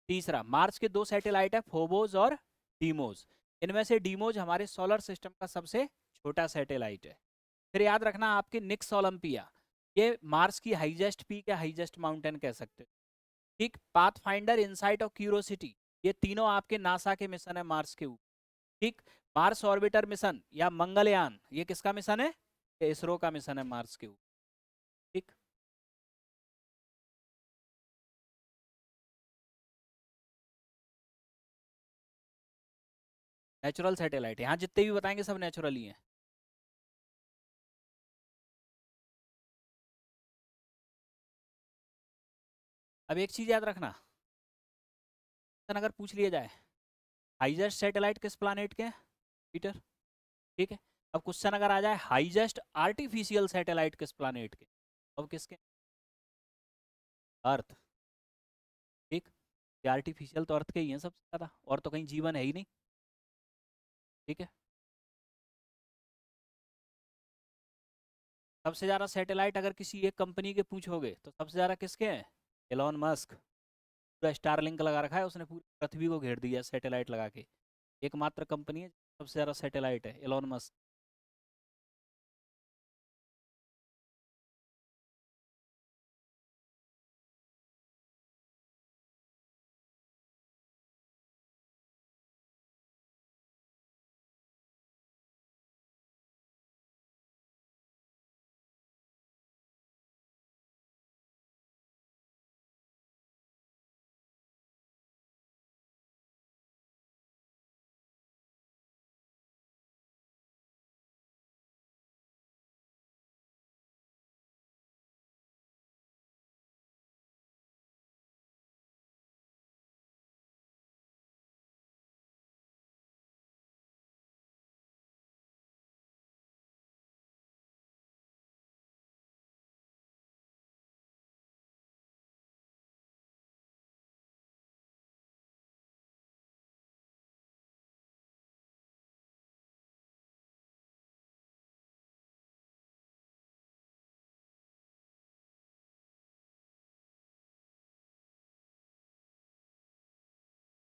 Speaker 1: तीसरा, मार्स के दो सैटेलाइट है, फोबोस और डीमोस। इनमें से डीमोस हमारे सोलर सिस्टम का सबसे छोटा सैटेलाइट है। फिर याद रखना आपके निक्स ओलंपिया, ये मार्स की हाईएस्ट पीक या हाईएस्ट माउंटेन कह सकते हो। ठीक, पाथफाइंडर, इनसाइट और क्यूरोसिटी, ये तीनों आपके नासा के मिशन है मार्स के ऊपर। ठीक, मार्स ऑर्बिटर मिशन या मंगलयान, ये किसका मिशन है? ये इसरो का मिशन है मार्स के ऊपर। ठीक, नेचुरल सैटेलाइट, यहाँ जितने भी बताएंगे सब नेचुरल ही हैं। अब एक चीज याद रखना, अगर पूछ लिया जाए हाईएस्ट सैटेलाइट किस प्लानेट के हैं? पीटर। ठीक है। अब क्वेश्चन अगर आ जाए हाईएस्ट आर्टिफिशियल सैटेलाइट किस प्लानेट के, अब किसके? अर्थ। ठीक, ये आर्टिफिशियल तो अर्थ के ही हैं सबसे ज्यादा, और तो कहीं जीवन है ही नहीं। ठीक है। सबसे ज्यादा सैटेलाइट अगर किसी एक कंपनी के पूछोगे तो सबसे ज्यादा किसके हैं? Elon Musk. पूरा स्टारलिंक लगा रखा है उसने, पूरी पृथ्वी को घेर दिया सैटेलाइट लगा के। एकमात्र कंपनी है सबसे ज्यादा सैटेलाइट है, एलॉन मस्क।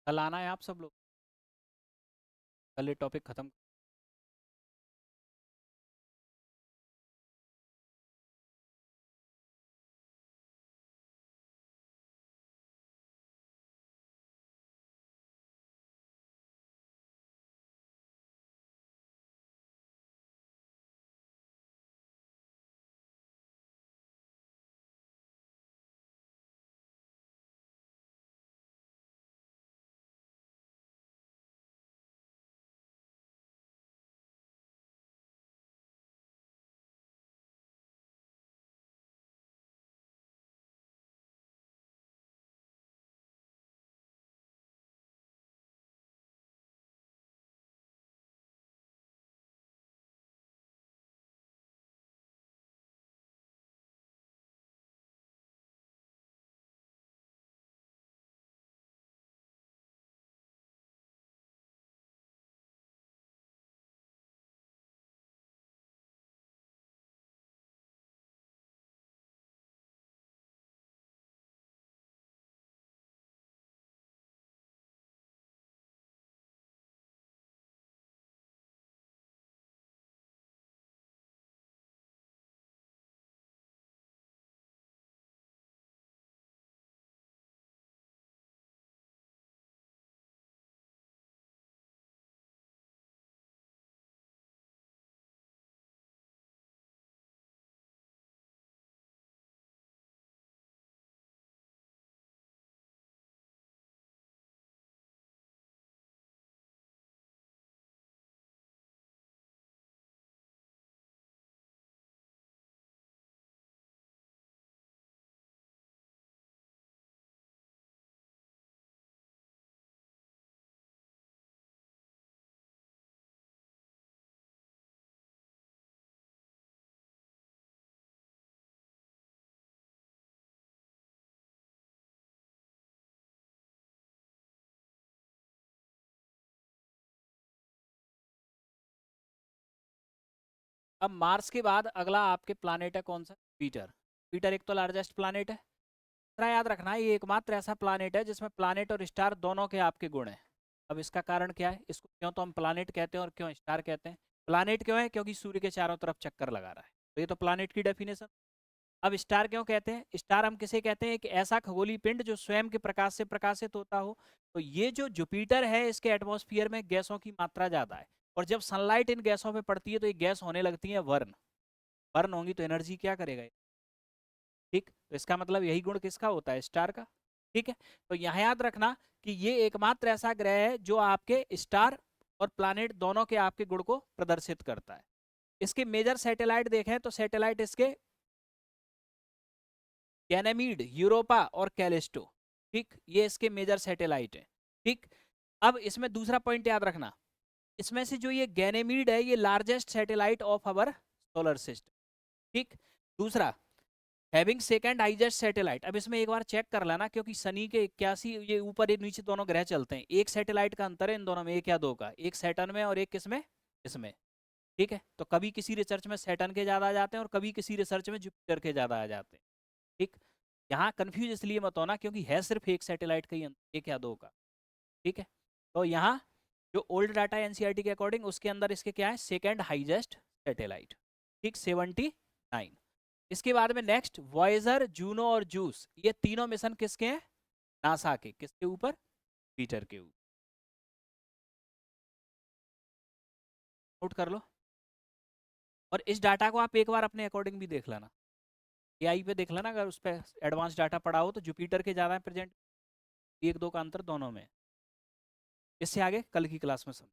Speaker 1: कल आना है आप सब लोग, कल ये टॉपिक खत्म। अब मार्स के बाद अगला आपके प्लानेट है कौन सा? जुपिटर। जुपिटर एक तो लार्जेस्ट प्लानेट है। दूसरा याद रखना, ये एकमात्र ऐसा प्लानेट है जिसमें प्लानेट और स्टार दोनों के आपके गुण हैं। अब इसका कारण क्या है, इसको क्यों तो हम प्लानेट कहते हैं और क्यों स्टार कहते हैं? प्लानेट क्यों है? क्योंकि सूर्य के चारों तरफ चक्कर लगा रहा है, तो ये तो प्लानेट की डेफिनेशन। अब स्टार क्यों कहते हैं? स्टार हम किसे कहते हैं? एक ऐसा खगोलीय पिंड जो स्वयं के प्रकाश से प्रकाशित होता हो। तो ये जो जुपिटर है, इसके एटमॉस्फेयर में गैसों की मात्रा ज्यादा है, और जब सनलाइट इन गैसों पे पड़ती है तो ये गैस होने लगती है वर्न। वर्न होंगी तो एनर्जी क्या करेगा ये? ठीक, तो इसका मतलब यही गुण किसका होता है? स्टार का। ठीक है, तो यहाँ याद रखना कि ये एकमात्र ऐसा ग्रह है जो आपके स्टार और प्लैनेट दोनों के आपके गुण को प्रदर्शित करता है। इसके मेजर सैटेलाइट देखें तो सैटेलाइट इसके गैनेमीड, यूरोपा और कैलिस्टो। ठीक, ये इसके मेजर सैटेलाइट है। ठीक, अब इसमें दूसरा पॉइंट याद रखना, इसमें से जो ये गैनेमीड है ये largest satellite of our solar system. ठीक, दूसरा हैविंग सेकंड हाईएस्ट सैटेलाइट। अब इसमें एक बार चेक कर लेना, क्योंकि शनि के 81 ये ऊपर एक नीचे दोनों ग्रह चलते हैं, एक सैटेलाइट का अंतर है इन दोनों में, एक या दो का, एक सैटर्न में और एक किसमें? इसमें। ठीक है, तो कभी किसी रिसर्च में सैटर्न के ज्यादा आ जाते हैं और कभी किसी रिसर्च में जुपिटर के ज्यादा आ जाते हैं। ठीक, यहाँ कंफ्यूज इसलिए मत होना क्योंकि है सिर्फ एक सैटेलाइट का ही एक या दो का। ठीक है, तो यहाँ जो ओल्ड डाटा एनसीईआरटी के अकॉर्डिंग उसके अंदर इसके क्या है? Second highest satellite. ठीक, 79। इसके बाद में नेक्स्ट वॉयेजर, जूनो और जूस, ये तीनों मिशन किसके हैं? नासा के। किसके ऊपर? जुपिटर के ऊपर। नोट कर लो, और इस डाटा को आप एक बार अपने अकॉर्डिंग भी देख लेना, एआई पे देख लेना, अगर उस पर एडवांस डाटा पड़ा हो तो जुपिटर के ज़्यादा प्रेजेंट, एक दो का अंतर दोनों में। इससे आगे कल की क्लास में समझ।